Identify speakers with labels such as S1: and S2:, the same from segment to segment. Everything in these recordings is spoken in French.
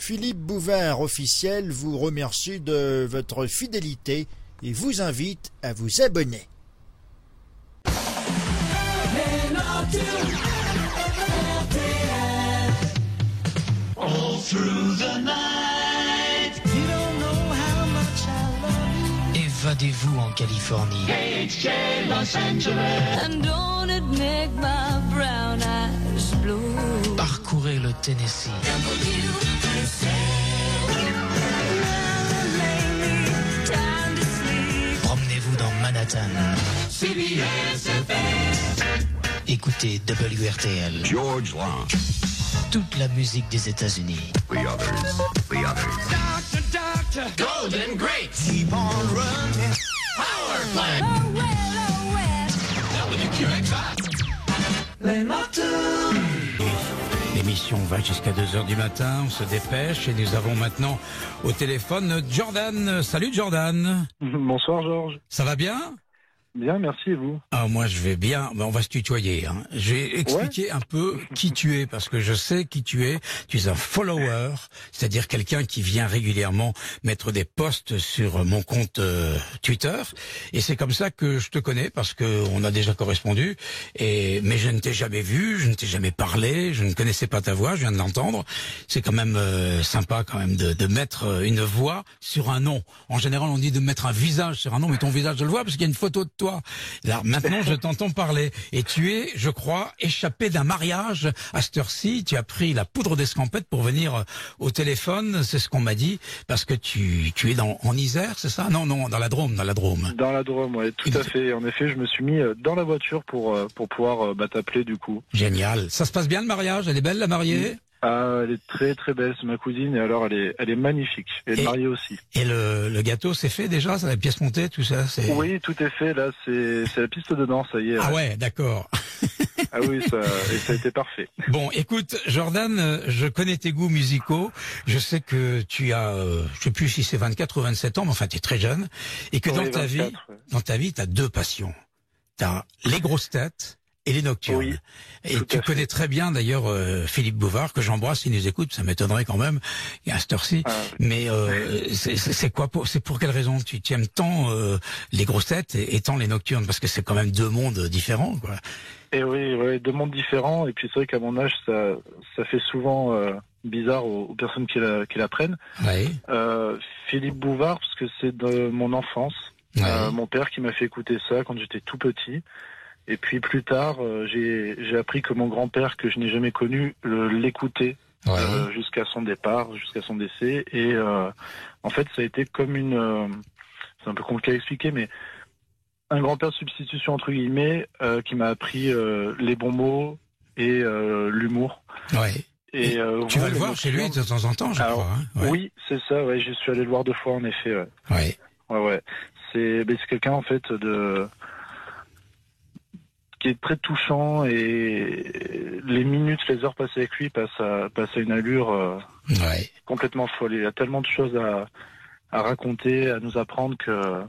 S1: Philippe Bouvard officiel vous remercie de votre fidélité et vous invite à vous abonner.
S2: Évadez-vous en Californie.
S3: KHJ Los Angeles.
S4: And don't it make my brown eyes blue?
S2: Parcourez le Tennessee. Promenez-vous dans Manhattan.
S3: CBS FM.
S2: Écoutez WRTL.
S5: George Long.
S2: Toute la musique des États-Unis.
S5: The others. The others.
S3: Doctor, Golden Great.
S5: Keep on running.
S3: Power Plant.
S4: Oh well,
S3: WQXI. Les nocturnes.
S6: L'émission va jusqu'à 2h du matin, on se dépêche et nous avons maintenant au téléphone Jordan. Salut Jordan.
S7: Bonsoir Georges.
S6: Ça va bien ?
S7: Bien, merci et vous?
S6: Ah, moi je vais bien, on va se tutoyer. Hein. Je vais expliquer un peu qui tu es, parce que je sais qui tu es. Tu es un follower, c'est-à-dire quelqu'un qui vient régulièrement mettre des posts sur mon compte Twitter. Et c'est comme ça que je te connais, parce que on a déjà correspondu. Mais je ne t'ai jamais vu, je ne t'ai jamais parlé, je ne connaissais pas ta voix, je viens de l'entendre. C'est quand même sympa quand même de mettre une voix sur un nom. En général, on dit de mettre un visage sur un nom, mais ton visage, je le vois, parce qu'il y a une photo de toi. Là, maintenant, je t'entends parler. Et tu es, je crois, échappé d'un mariage à cette heure-ci. Tu as pris la poudre d'escampette pour venir au téléphone. C'est ce qu'on m'a dit. Parce que tu es en Isère, c'est ça? Non, dans la Drôme, Dans la
S7: Drôme, ouais, tout à fait. En effet, je me suis mis dans la voiture pour pouvoir t'appeler du coup.
S6: Génial. Ça se passe bien le mariage? Elle est belle, la mariée?
S7: Ah, elle est très très belle, c'est ma cousine, et alors elle est magnifique. Elle est mariée aussi.
S6: Et le gâteau, c'est fait déjà? C'est la pièce montée, tout ça?
S7: Oui, tout est fait, là, c'est la piste de danse, ça y est.
S6: Ah ouais, d'accord.
S7: Ah oui, ça a été parfait.
S6: Bon, écoute, Jordan, je connais tes goûts musicaux. Je sais que tu as, je sais plus si c'est 24 ou 27 ans, mais enfin, tu es très jeune. Et que dans ta vie, tu as deux passions. Tu as les grosses têtes et les nocturnes.
S7: Oui,
S6: et tu connais très bien d'ailleurs Philippe Bouvard, que j'embrasse, il nous écoute, ça m'étonnerait quand même à cette heure-ci. Mais c'est pour quelle raison tu aimes tant les grosses têtes et tant les nocturnes? Parce que c'est quand même deux mondes différents, quoi.
S7: Et oui, deux mondes différents. Et puis c'est vrai qu'à mon âge, ça fait souvent bizarre aux personnes qui l'apprennent.
S6: Ouais.
S7: Philippe Bouvard, parce que c'est de mon enfance.
S6: Ouais.
S7: Mon père qui m'a fait écouter ça quand j'étais tout petit. Et puis plus tard, j'ai appris que mon grand-père, que je n'ai jamais connu, l'écoutait jusqu'à son départ, jusqu'à son décès. Et en fait, ça a été comme c'est un peu compliqué à expliquer, mais un grand-père de substitution entre guillemets qui m'a appris les bons mots et l'humour.
S6: Ouais.
S7: Et
S6: tu vas le voir chez lui de temps en temps, je crois. Hein. Ouais.
S7: Oui, c'est ça. Ouais, je suis allé le voir 2 fois en effet.
S6: Ouais.
S7: Ouais. C'est quelqu'un en fait qui est très touchant, et les minutes, les heures passées avec lui passent à une allure complètement folle. Il y a tellement de choses à raconter, à nous apprendre, que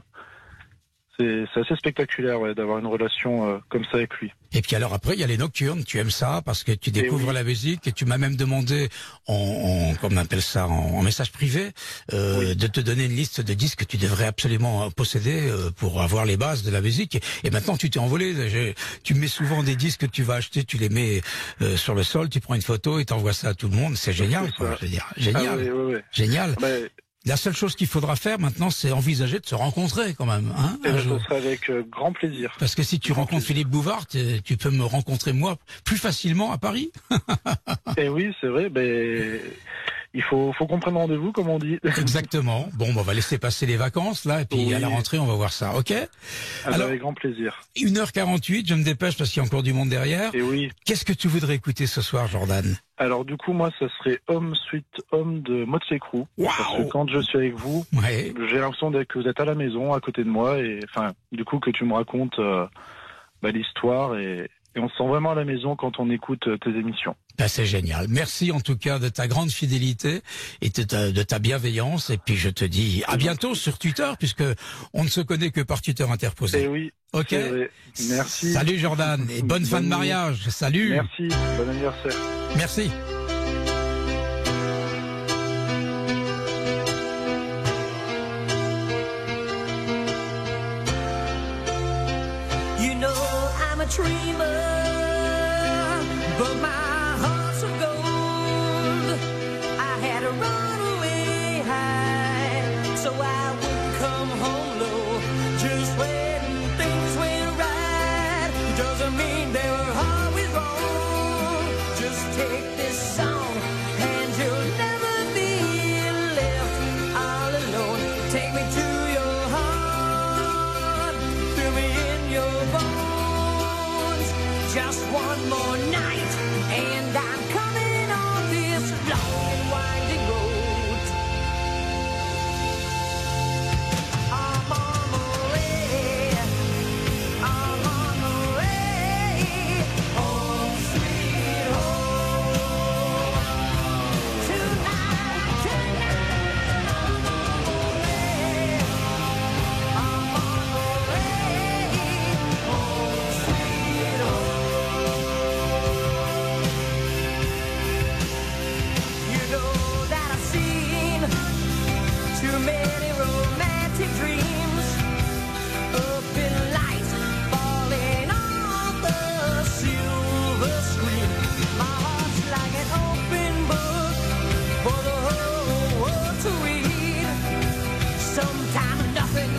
S7: c'est assez spectaculaire d'avoir une relation comme ça avec lui.
S6: Et puis alors après, il y a les nocturnes. Tu aimes ça parce que tu découvres la musique, et tu m'as même demandé comme on appelle ça, en message privé, de te donner une liste de disques que tu devrais absolument posséder pour avoir les bases de la musique. Et maintenant, tu t'es envolé. Tu mets souvent des disques que tu vas acheter, tu les mets sur le sol, tu prends une photo et t'envoies ça à tout le monde. C'est génial, quoi. Je veux dire, génial, génial. La seule chose qu'il faudra faire maintenant, c'est envisager de se rencontrer quand même. Hein,
S7: et ce sera avec grand plaisir.
S6: Parce que si tu rencontres Philippe Bouvard, tu peux me rencontrer moi plus facilement à Paris.
S7: Et oui, c'est vrai. Il faut qu'on prenne rendez-vous, comme on dit.
S6: Exactement. Bon, on va laisser passer les vacances là, et puis à la rentrée, on va voir ça. Ok?
S7: Alors, avec grand plaisir.
S6: 1h48, je me dépêche parce qu'il y a encore du monde derrière.
S7: Et oui.
S6: Qu'est-ce que tu voudrais écouter ce soir, Jordan?
S7: Alors du coup, moi, ça serait Home Sweet Home de Motley Crue.
S6: Wow.
S7: Parce que quand je suis avec vous, j'ai l'impression que vous êtes à la maison, à côté de moi, et enfin, du coup, que tu me racontes l'histoire, et on se sent vraiment à la maison quand on écoute tes émissions.
S6: C'est génial. Merci en tout cas de ta grande fidélité et de ta bienveillance. Et puis je te dis à bientôt sur Twitter, puisque on ne se connaît que par Twitter interposé.
S7: Eh oui.
S6: Ok.
S7: Merci.
S6: Salut Jordan, et bonne fin de mariage. Salut.
S7: Merci. Bon anniversaire.
S6: Merci.
S8: dreamer, but my heart's of gold. I had to run away high, so I wouldn't come home low. Just when things went right, doesn't mean they were always wrong. Just take this song, and you'll never be left all alone. Take me to your heart, feel me in your bones. Just one more night, and I'm coming on this long and winding road. I'm on my way, I'm on my way, home sweet home. Tonight, I'm on my way, I'm on my way, home sweet home. You know that I've seen too many romantic dreams up in lights falling off the silver screen. My heart's like an open book for the whole world to read. Sometimes nothing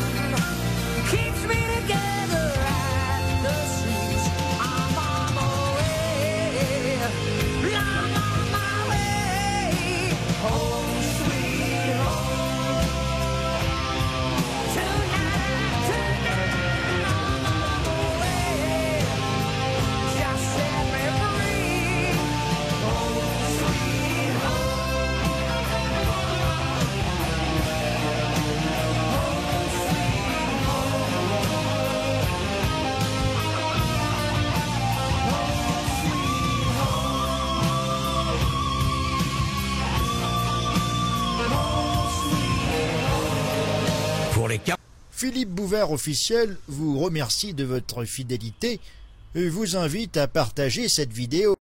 S8: keeps me together at the seams. I'm on my way, I'm on my way, home sweet home. Tonight, I'm on my way, just set me free, home sweet home. Home sweet home. Home sweet home. Home sweet home.
S6: Pour les cas.
S1: Philippe Bouvard officiel vous remercie de votre fidélité et vous invite à partager cette vidéo.